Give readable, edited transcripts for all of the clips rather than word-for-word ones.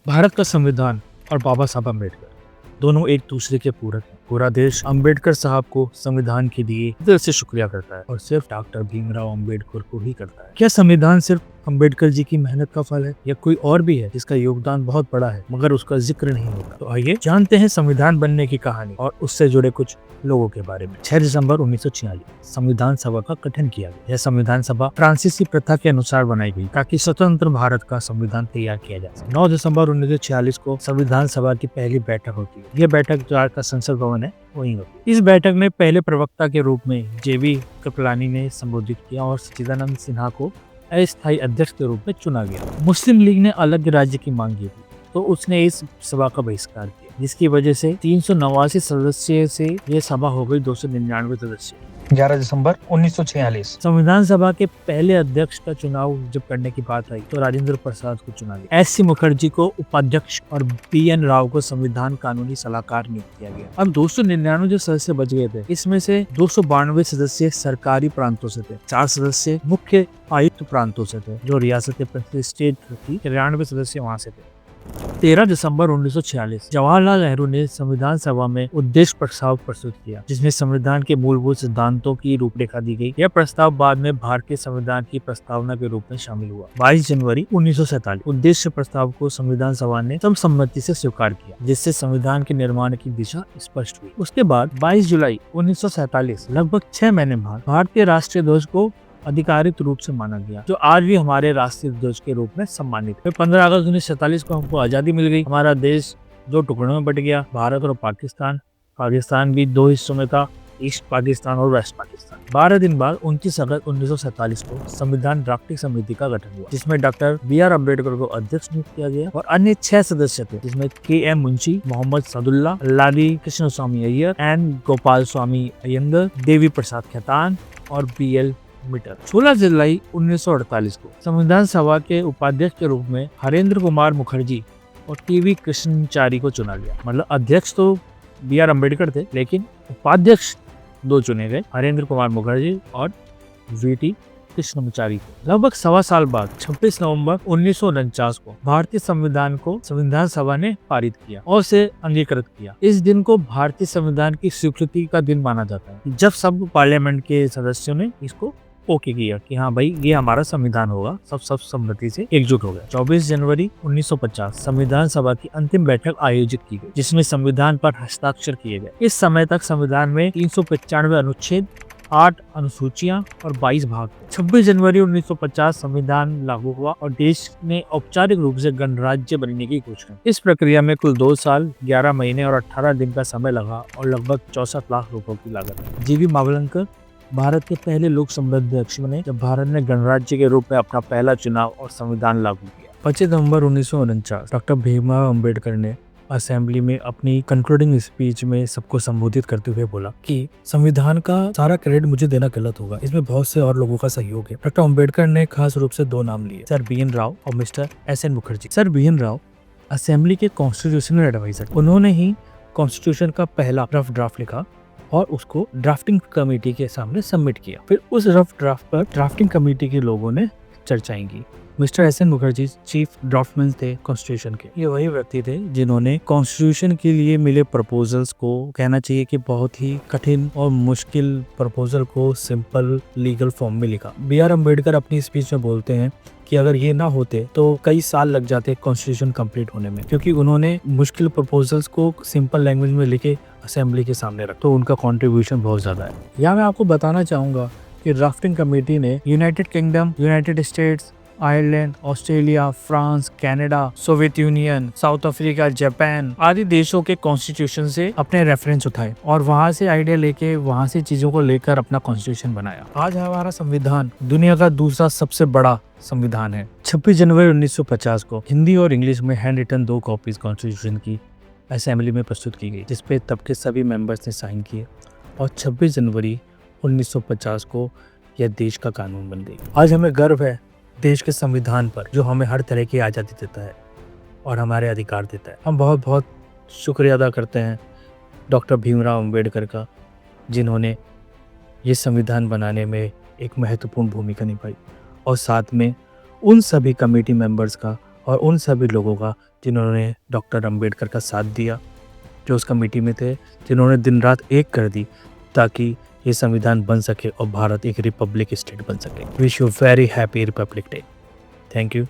भारत का संविधान और बाबा साहब अम्बेडकर दोनों एक दूसरे के पूरक हैं। पूरा देश अम्बेडकर साहब को संविधान के लिए दिल से शुक्रिया करता है और सिर्फ डॉक्टर भीमराव अम्बेडकर को ही करता है। क्या संविधान सिर्फ अम्बेडकर जी की मेहनत का फल है या कोई और भी है जिसका योगदान बहुत बड़ा है मगर उसका जिक्र नहीं होता? तो आइए जानते हैं संविधान बनने की कहानी और उससे जुड़े कुछ लोगों के बारे में। 6 दिसंबर 1946 संविधान सभा का गठन किया गया। यह संविधान सभा फ्रांसीसी प्रथा के अनुसार बनाई गई ताकि स्वतंत्र भारत का संविधान तैयार किया जा सके। 9 दिसंबर 1946 को संविधान सभा की पहली बैठक होती है। यह बैठक जो आज का संसद भवन है वही होती है। इस बैठक में पहले प्रवक्ता के रूप में जेबी कृपलानी ने संबोधित किया और सच्चिदानंद सिन्हा को अस्थायी अध्यक्ष के रूप में चुना गया। मुस्लिम लीग ने अलग राज्य की मांग की थी तो उसने इस सभा का बहिष्कार किया, जिसकी वजह से 389 सदस्य से यह सभा हो गई 299 सदस्य। 11 दिसंबर 1946 संविधान सभा के पहले अध्यक्ष का चुनाव जब करने की बात आई तो राजेंद्र प्रसाद को चुना गया। एस.सी. मुखर्जी को उपाध्यक्ष और बी.एन. राव को संविधान कानूनी सलाहकार नियुक्त किया गया। अब 299 जो सदस्य बच गए थे, इसमें से 292 सदस्य सरकारी प्रांतों से थे, 4 सदस्य मुख्य आयुक्त प्रांतों से थे जो रियासत स्टेट थी, 93 सदस्य वहाँ से थे। 13 दिसंबर 1946 जवाहरलाल नेहरू ने संविधान सभा में उद्देश्य प्रस्ताव प्रस्तुत किया, जिसमें संविधान के मूलभूत सिद्धांतों की रूपरेखा दी गई। यह प्रस्ताव बाद में भारतीय संविधान की प्रस्तावना के रूप में शामिल हुआ। 22 जनवरी 1947 उद्देश्य प्रस्ताव को संविधान सभा ने सर्वसम्मति से स्वीकार किया, जिससे संविधान के निर्माण की दिशा स्पष्ट हुई। उसके बाद 22 जुलाई 1947 लगभग 6 महीने बाद भारतीय राष्ट्रीय ध्वज को आधिकारिक रूप से माना गया, जो आज भी हमारे राष्ट्रीय ध्वज के रूप में सम्मानित है। 15 अगस्त 1947 को हमको आजादी मिल गई। हमारा देश 2 टुकड़ों में बट गया, भारत और पाकिस्तान। पाकिस्तान भी 2 हिस्सों में था, ईस्ट पाकिस्तान और वेस्ट पाकिस्तान। 12 दिन बाद 29 अगस्त 1947 को संविधान ड्राफ्टिंग समिति का गठन हुआ, जिसमें डॉक्टर बी.आर. अम्बेडकर को अध्यक्ष नियुक्त किया गया और अन्य 6 सदस्य थे, जिसमें के.एम. मुंशी, मोहम्मद सदुल्ला, लाडी कृष्ण स्वामी अय्यर, एन. गोपाल स्वामी अयंगर, देवी प्रसाद खेतान और बी.एल. मीटर। 16 जुलाई 1948 को संविधान सभा के उपाध्यक्ष के रूप में हरेंद्र कुमार मुखर्जी और टी.वी. कृष्णचारी को चुना गया। मतलब अध्यक्ष तो बी.आर. अम्बेडकर थे, लेकिन उपाध्यक्ष 2 चुने गए, हरेंद्र कुमार मुखर्जी और वी.टी. कृष्णचारी। लगभग सवा साल बाद 26 नवंबर 1949 को भारतीय संविधान को संविधान सभा ने पारित किया और उसे अंगीकृत किया। इस दिन को भारतीय संविधान की स्वीकृति का दिन माना जाता है, जब सब पार्लियामेंट के सदस्यों ने इसको ओके किया कि हाँ भाई ये हमारा संविधान होगा। सब सम्मति से एकजुट हो गया। 24 जनवरी 1950 संविधान सभा की अंतिम बैठक आयोजित की गई, जिसमें संविधान पर हस्ताक्षर किए गए। इस समय तक संविधान में 395 अनुच्छेद, 8 अनुसूचियां और 22 भाग थे। 26 जनवरी 1950 संविधान लागू हुआ और देश ने औपचारिक रूप से गणराज्य बनने की घोषणा। इस प्रक्रिया में कुल 2 साल 11 महीने और 18 दिन का समय लगा और लगभग 64 लाख रुपए की लागत। जी.बी. मावलंकर भारत के पहले लोकसभा अध्यक्ष बने जब भारत ने गणराज्य के रूप में अपना पहला चुनाव और संविधान लागू किया। 25 नवंबर 1949 डॉक्टर भीमराव अम्बेडकर ने असेंबली में अपनी कंक्लूडिंग स्पीच में सबको संबोधित करते हुए बोला कि संविधान का सारा क्रेडिट मुझे देना गलत होगा, इसमें बहुत से और लोगों का सहयोग है। डॉक्टर अम्बेडकर ने खास रूप से 2 नाम लिए, सर बी.एन. राव और mister S N. Mukherjee. Sir B N. Rao assembly के कॉन्स्टिट्यूशनल एडवाइजर, उन्होंने ही कॉन्स्टिट्यूशन का पहला रफ ड्राफ्ट लिखा और उसको ड्राफ्टिंग कमेटी के सामने सबमिट किया। फिर उस रफ ड्राफ्ट पर ड्राफ्टिंग कमेटी के लोगों ने चर्चाएं की। Mister S N. Mukherjee chief draftsman थे कॉन्स्टिट्यूशन के। ये वही व्यक्ति थे जिन्होंने कॉन्स्टिट्यूशन के लिए मिले प्रपोजल्स को, कहना चाहिए कि बहुत ही कठिन और मुश्किल प्रपोजल को सिंपल लीगल फॉर्म में लिखा। बी.आर. अम्बेडकर अपनी स्पीच में बोलते हैं कि अगर ये ना होते तो कई साल लग जाते कॉन्स्टिट्यूशन कंप्लीट होने में, क्योंकि उन्होंने मुश्किल प्रपोजल्स को सिंपल लैंग्वेज में लिखे असेंबली के सामने रख, तो उनका कंट्रीब्यूशन बहुत ज्यादा है। यहाँ मैं आपको बताना चाहूंगा कि ड्राफ्टिंग कमेटी ने United kingdom, United states, Ireland, Australia, France, Canada, Soviet union, south Africa, Japan आदि देशों के कॉन्स्टिट्यूशन से अपने रेफरेंस उठाए और वहां से आइडिया लेके, वहां से चीजों को लेकर अपना कॉन्स्टिट्यूशन बनाया। आज हमारा संविधान दुनिया का दूसरा सबसे बड़ा संविधान है। 26 जनवरी 1950 को हिंदी और इंग्लिश में हैंड रिटन 2 कॉपीज कॉन्स्टिट्यूशन की असेंबली में प्रस्तुत की गई, जिसपे तब के सभी मेंबर्स ने साइन किए और 26 जनवरी 1950 को यह देश का कानून बन गई। आज हमें गर्व है देश के संविधान पर, जो हमें हर तरह की आज़ादी देता है और हमारे अधिकार देता है। हम बहुत बहुत शुक्रिया अदा करते हैं डॉक्टर भीमराव अम्बेडकर का, जिन्होंने ये संविधान बनाने में एक महत्वपूर्ण भूमिका निभाई, और साथ में उन सभी कमेटी मेंबर्स का और उन सभी लोगों का जिन्होंने डॉक्टर अंबेडकर का साथ दिया, जो उस कमेटी में थे, जिन्होंने दिन रात एक कर दी ताकि ये संविधान बन सके और भारत एक रिपब्लिक स्टेट बन सके। Wish you very happy Republic day. Thank you.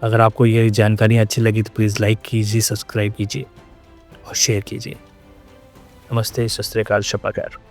अगर आपको ये जानकारी अच्छी लगी तो प्लीज़ लाइक कीजिए, सब्सक्राइब कीजिए और शेयर कीजिए। नमस्ते, सत श्री अकाल, शब्बा खैर।